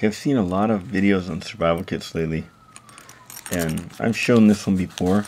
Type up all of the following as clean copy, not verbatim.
Okay, I've seen a lot of videos on survival kits lately, and I've shown this one before,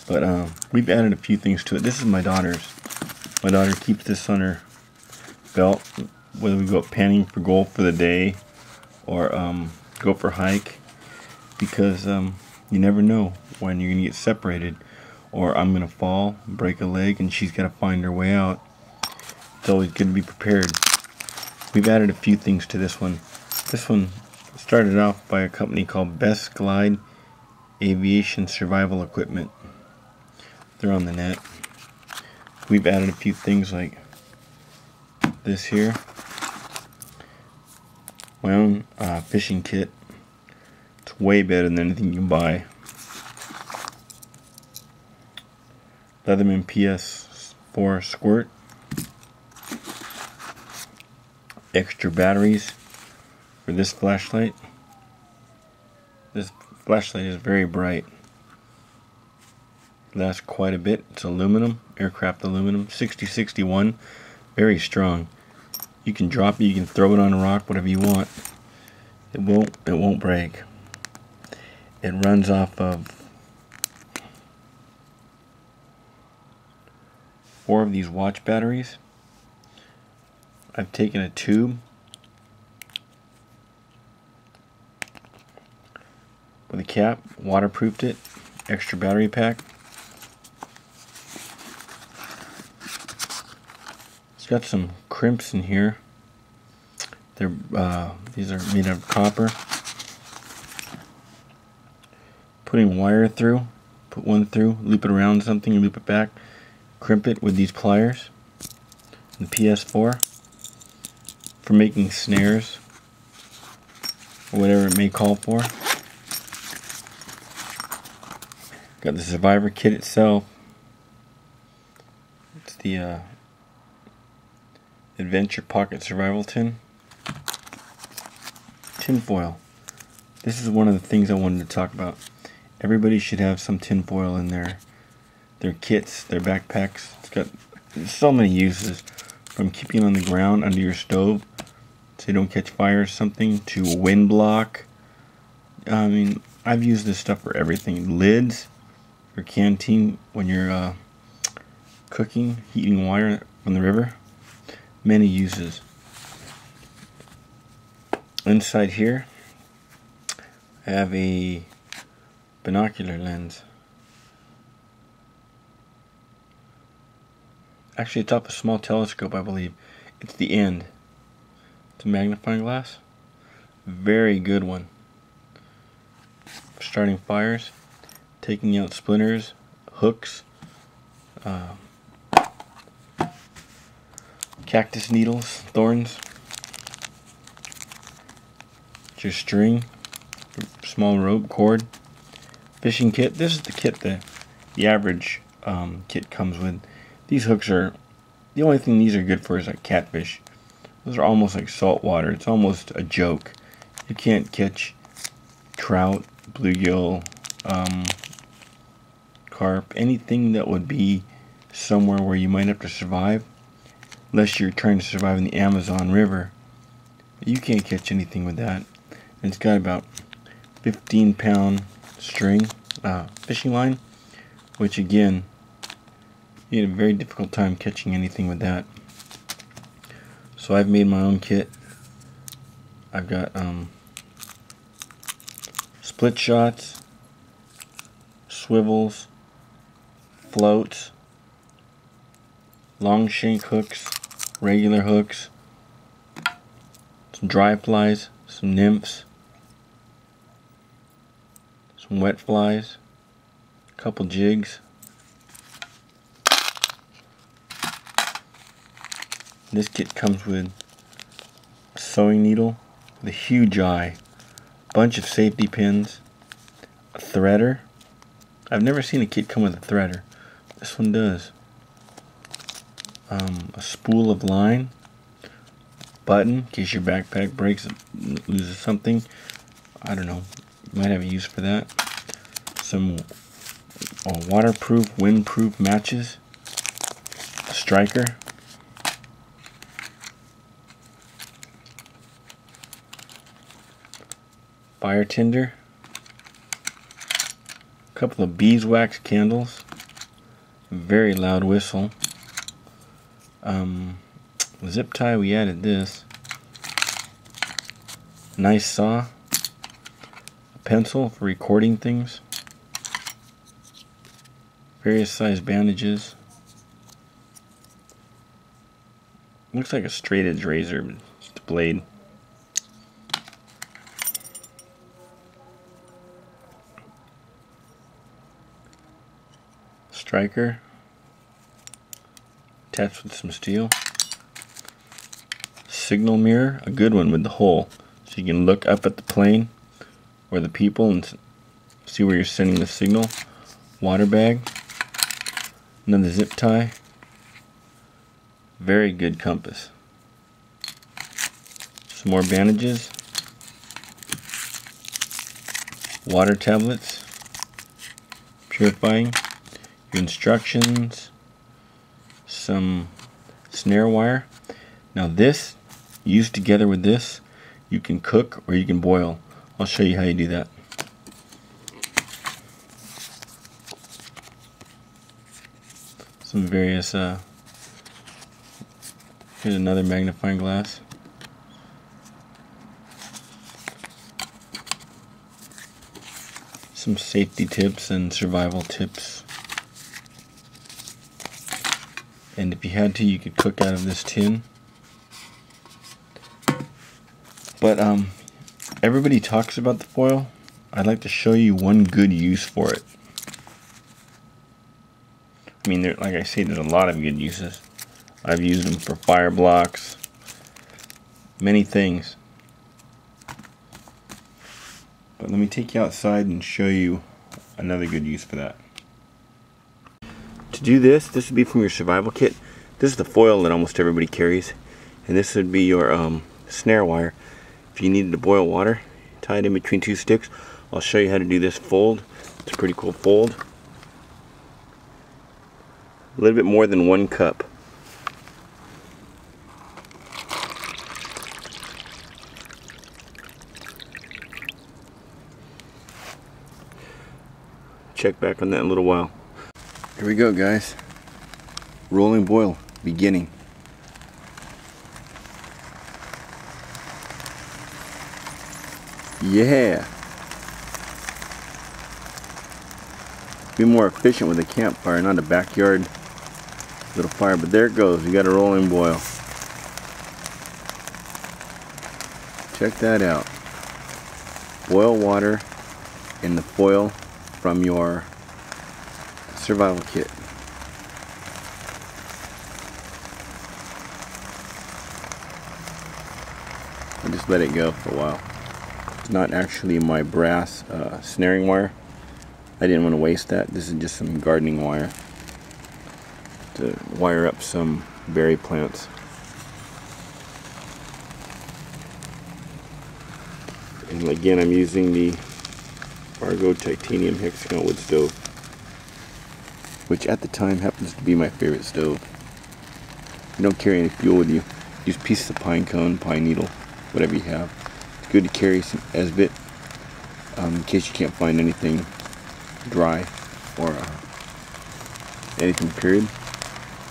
but we've added a few things to it. This is my daughter's. My daughter keeps this on her belt, whether we go panning for gold for the day or go for a hike, because you never know when you're going to get separated, or I'm going to fall, break a leg, and she's got to find her way out. It's always good to be prepared. We've added a few things to this one. This one started off by a company called Best Glide Aviation Survival Equipment. They're on the net. We've added a few things like this here. My own fishing kit. It's way better than anything you can buy. Leatherman PS4 squirt. Extra batteries for this flashlight. This flashlight is very bright. Lasts quite a bit. It's aluminum, aircraft aluminum, 6061, very strong. You can drop it, you can throw it on a rock, whatever you want. It won't break. It runs off of 4 of these watch batteries. I've taken a tube with a cap, waterproofed it, extra battery pack. It's got some crimps in here. These are made of copper. Putting wire through, put one through, loop it around something, and loop it back. Crimp it with these pliers. The PS4 for making snares or whatever it may call for. Got the survivor kit itself. It's the Adventure Pocket Survival Tin. Tin foil. This is one of the things I wanted to talk about. Everybody should have some tin foil in their kits, their backpacks. It's got so many uses, from keeping on the ground under your stove so you don't catch fire or something, to a wind block. I mean, I've used this stuff for everything. Lids for canteen when you're cooking, heating water from the river. Many uses. Inside here I have a binocular lens. Actually, it's off a small telescope, I believe. It's the end. It's a magnifying glass. Very good one. For starting fires, taking out splinters, hooks, cactus needles, thorns. Your string, small rope, cord, fishing kit. This is the kit that the average kit comes with. These hooks are, the only thing these are good for is like catfish. Those are almost like salt water. It's almost a joke. You can't catch trout, bluegill, carp, anything that would be somewhere where you might have to survive, unless you're trying to survive in the Amazon River. You can't catch anything with that. And it's got about 15-pound string, fishing line, which again, you had a very difficult time catching anything with that. So I've made my own kit. I've got split shots, swivels, floats, long shank hooks, regular hooks, some dry flies, some nymphs, some wet flies, a couple jigs. This kit comes with a sewing needle with a huge eye, a bunch of safety pins, a threader. I've never seen a kit come with a threader. This one does. A spool of line, button in case your backpack breaks, loses something. I don't know. You might have a use for that. Some waterproof, windproof matches, a striker, fire tinder, a couple of beeswax candles, very loud whistle, zip tie, we added this, nice saw, a pencil for recording things, various size bandages, looks like a straight edge razor, but it's the blade. Striker attached with some steel. Signal mirror, a good one with the hole, so you can look up at the plane or the people and see where you're sending the signal. Water bag, another zip tie, very good compass. Some more bandages, water tablets, purifying, your instructions, some snare wire. Now this, used together with this, you can cook or you can boil. I'll show you how you do that. Some various, here's another magnifying glass. Some safety tips and survival tips. And if you had to, you could cook out of this tin. But everybody talks about the foil. I'd like to show you one good use for it. I mean, like I say, there's a lot of good uses. I've used them for fire blocks, many things. But let me take you outside and show you another good use for that. To do this would be from your survival kit. This is the foil that almost everybody carries. And this would be your snare wire. If you needed to boil water, tie it in between two sticks. I'll show you how to do this fold. It's a pretty cool fold. A little bit more than 1 cup. Check back on that in a little while. Here we go, guys. Rolling boil, beginning. Yeah. Be more efficient with a campfire, not a backyard little fire, but there it goes. You got a rolling boil. Check that out. Boil water in the foil from your survival kit. I just let it go for a while. It's not actually my brass snaring wire. I didn't want to waste that. This is just some gardening wire to wire up some berry plants. And again, I'm using the Fargo titanium hexagon wood stove, which at the time happens to be my favorite stove. You don't carry any fuel with you. Use pieces of pine cone, pine needle, whatever you have. It's good to carry some Esbit in case you can't find anything dry or anything period.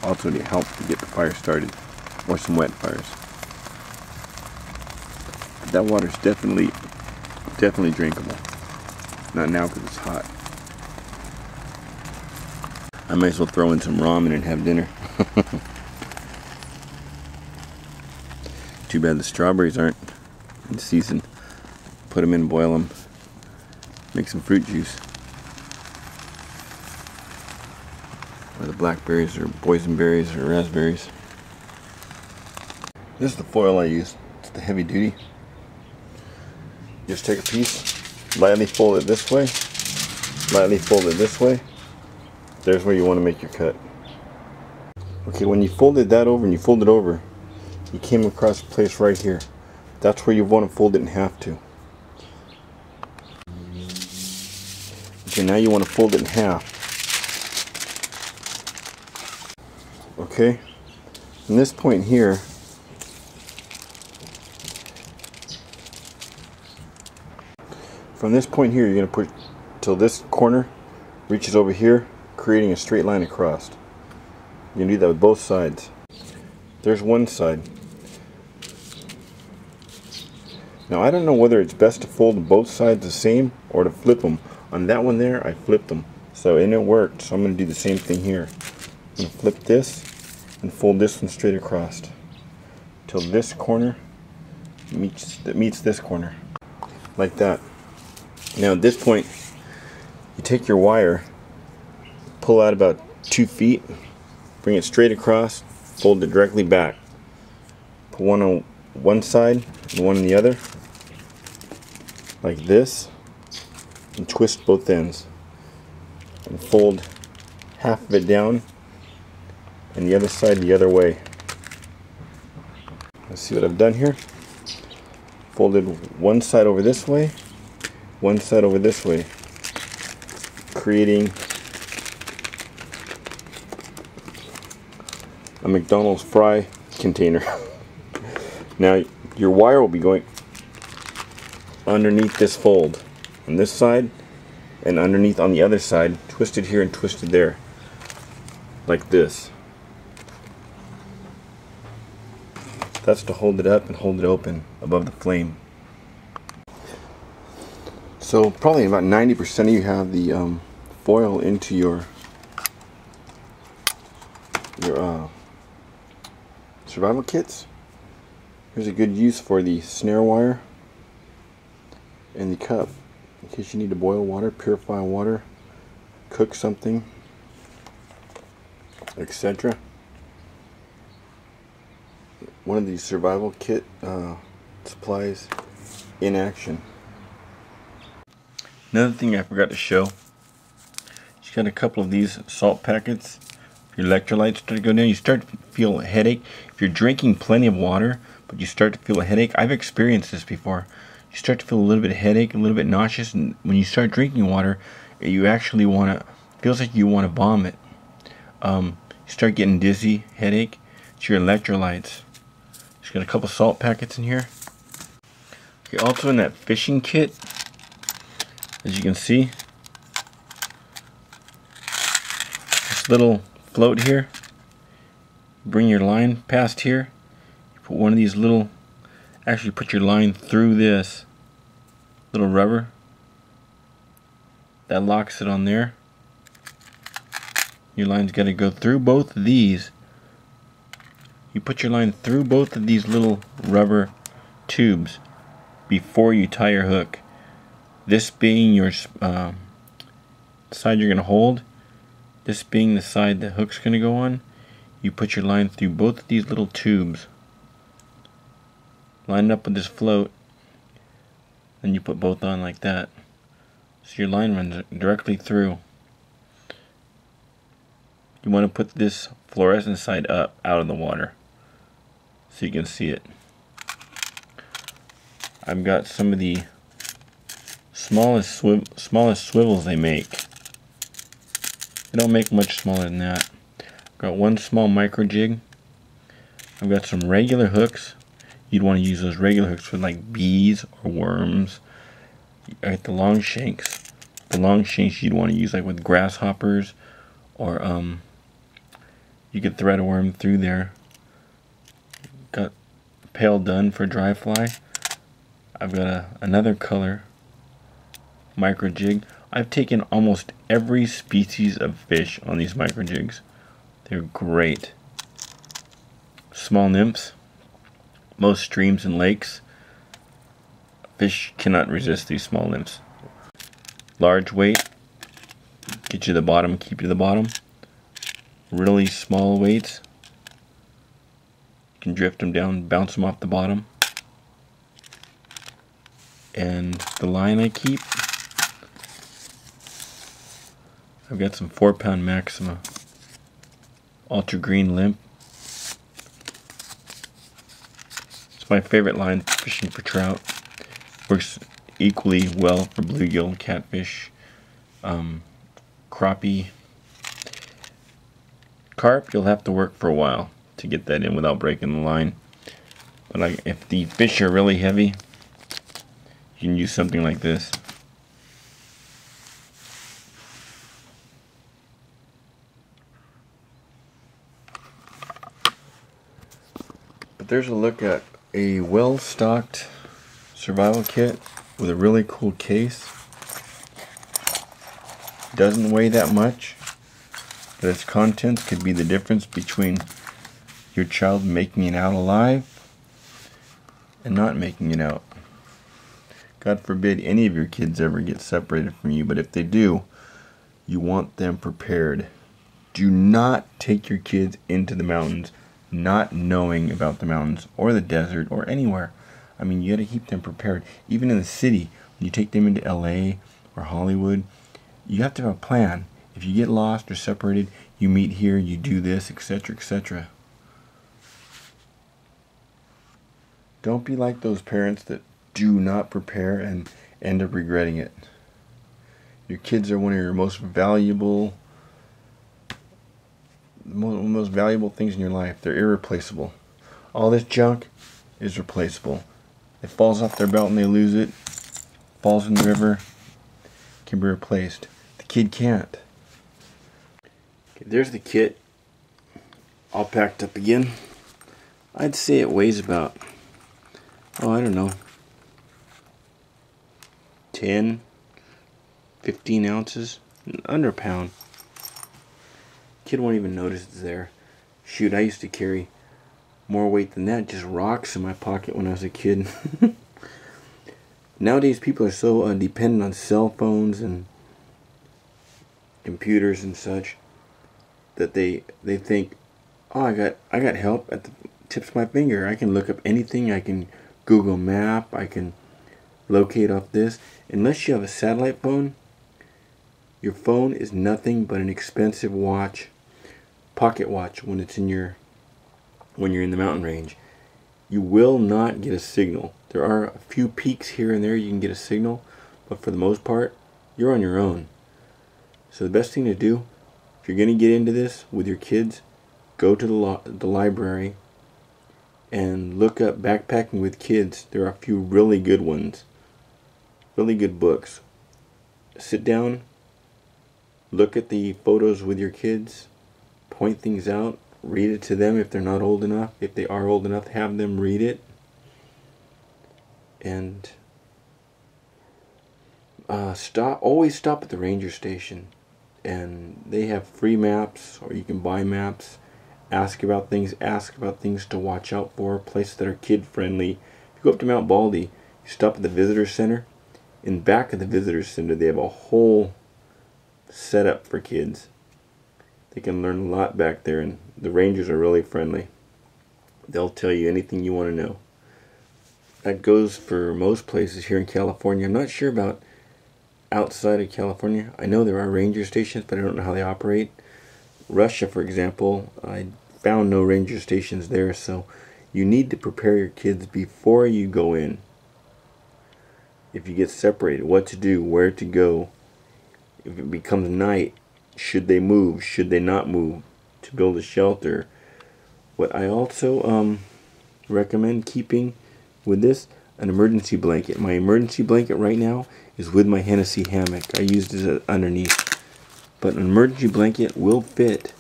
Also to help to get the fire started, or some wet fires. But that water's definitely drinkable. Not now because it's hot. I might as well throw in some ramen and have dinner. Too bad the strawberries aren't in season. Put them in, boil them, make some fruit juice. Or the blackberries or boysenberries or raspberries. This is the foil I use. It's the heavy duty. Just take a piece, lightly fold it this way, lightly fold it this way. There's where you want to make your cut. Okay, when you folded that over and you fold it over, you came across a place right here. That's where you want to fold it in half to. Okay, now you want to fold it in half. Okay, from this point here, From this point here, you're going to push till this corner reaches over here, creating a straight line across. You can do that with both sides. There's one side. Now I don't know whether it's best to fold both sides the same or to flip them. On that one there, I flipped them. And it worked. So I'm going to do the same thing here. I'm going to flip this and fold this one straight across till this corner meets this corner. Like that. Now at this point, you take your wire, pull out about 2 feet, bring it straight across, fold it directly back. Put one on one side and one on the other, like this, and twist both ends. And fold half of it down and the other side the other way. Let's see what I've done here. Folded one side over this way, one side over this way, creating a McDonald's fry container. Now your wire will be going underneath this fold on this side and underneath on the other side, twisted here and twisted there, like this. That's to hold it up and hold it open above the flame. So probably about 90% of you have the foil into your survival kits. Here's a good use for the snare wire and the cup, in case you need to boil water, purify water, cook something, etc. One of these survival kit supplies in action. Another thing I forgot to show, you got a couple of these salt packets. Your electrolytes start to go down, you start to feel a headache. If you're drinking plenty of water but you start to feel a headache, I've experienced this before. You start to feel a little bit of headache, a little bit nauseous, and when you start drinking water, you actually feels like you want to vomit. You start getting dizzy, headache. It's your electrolytes. Just got a couple salt packets in here. Okay, also in that fishing kit, as you can see, this little float here. Bring your line past here. You put one of these little, actually put your line through this little rubber. That locks it on there. Your line's got to go through both of these. You put your line through both of these little rubber tubes before you tie your hook. This being your side you're going to hold, this being the side the hook's going to go on, you put your line through both of these little tubes. Line it up with this float, and you put both on like that. So your line runs directly through. You want to put this fluorescent side up out of the water so you can see it. I've got some of the smallest swivels they make. They don't make much smaller than that. I've got one small micro jig. I've got some regular hooks. You'd want to use those regular hooks for like bees or worms. I got the long shanks. The long shanks you'd want to use like with grasshoppers, or you could thread a worm through there. Got a pail done for dry fly. I've got another color micro jig. I've taken almost every species of fish on these micro jigs. They're great. Small nymphs. Most streams and lakes, fish cannot resist these small nymphs. Large weight, get you the bottom, keep you the bottom. Really small weights, you can drift them down, bounce them off the bottom. And the line I keep, I've got some 4-pound Maxima Ultra Green Limp. It's my favorite line fishing for trout. Works equally well for bluegill, catfish, crappie. Carp, you'll have to work for a while to get that in without breaking the line. But if the fish are really heavy, you can use something like this. But there's a look at a well-stocked survival kit with a really cool case. Doesn't weigh that much, but its contents could be the difference between your child making it out alive and not making it out. God forbid any of your kids ever get separated from you, but if they do, you want them prepared. Do not take your kids into the mountains not knowing about the mountains or the desert or anywhere. I mean, you got to keep them prepared. Even in the city, when you take them into LA or Hollywood, you have to have a plan. If you get lost or separated, you meet here, you do this, etc., etc. Don't be like those parents that do not prepare and end up regretting it. Your kids are one of your most valuable things in your life. They're irreplaceable. All this junk is replaceable. It falls off their belt and they lose it. Falls in the river. Can be replaced. The kid can't. Okay, there's the kit. All packed up again. I'd say it weighs about, I don't know, 10, 15 ounces. Under a pound. Kid won't even notice it's there. Shoot, I used to carry more weight than that, just rocks in my pocket when I was a kid. Nowadays people are so dependent on cell phones and computers and such that they think, oh, I got help at the tips of my finger. I can look up anything. I can Google Map. I can locate off this. Unless you have a satellite phone, your phone is nothing but an expensive watch, pocket watch, when you're in the mountain range. You will not get a signal. There are a few peaks here and there you can get a signal, but for the most part, you're on your own. So the best thing to do, if you're going to get into this with your kids, go to the library and look up backpacking with kids. There are a few really good ones, really good books. Sit down, look at the photos with your kids, point things out, read it to them if they're not old enough. If they are old enough, have them read it. And always stop at the ranger station. And they have free maps, or you can buy maps. Ask about things to watch out for, places that are kid friendly. If you go up to Mount Baldy, you stop at the visitor center. In back of the visitor center, they have a whole setup for kids. They can learn a lot back there, and the rangers are really friendly. They'll tell you anything you want to know. That goes for most places here in California. I'm not sure about outside of California. I know there are ranger stations, but I don't know how they operate. Russia, for example, I found no ranger stations there, so you need to prepare your kids before you go in. If you get separated, what to do, where to go. If it becomes night, should they move, should they not move, to build a shelter. What I also recommend keeping with this, an emergency blanket. My emergency blanket right now is with my Hennessy hammock. I used it underneath. But an emergency blanket will fit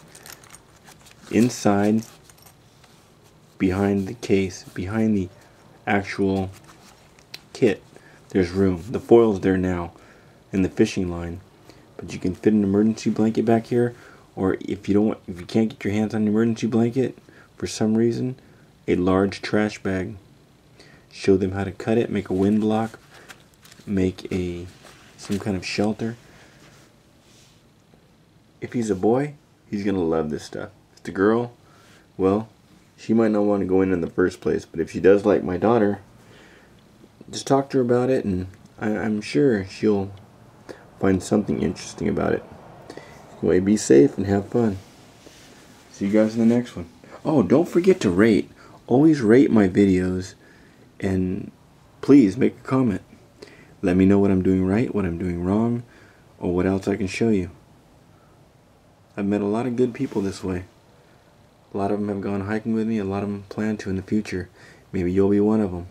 inside, behind the case, behind the actual kit. There's room. The foil's there now in the fishing line. But you can fit an emergency blanket back here, or if you can't get your hands on an emergency blanket for some reason, a large trash bag. Show them how to cut it, make a wind block, make some kind of shelter. If he's a boy, he's gonna love this stuff. If it's a girl, well, she might not want to go in the first place, but if she does like my daughter, just talk to her about it, and I'm sure she'll find something interesting about it. Anyway, be safe and have fun. See you guys in the next one. Oh, don't forget to rate. Always rate my videos, and please make a comment. Let me know what I'm doing right, what I'm doing wrong, or what else I can show you. I've met a lot of good people this way. A lot of them have gone hiking with me. A lot of them plan to in the future. Maybe you'll be one of them.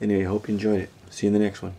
Anyway, I hope you enjoyed it. See you in the next one.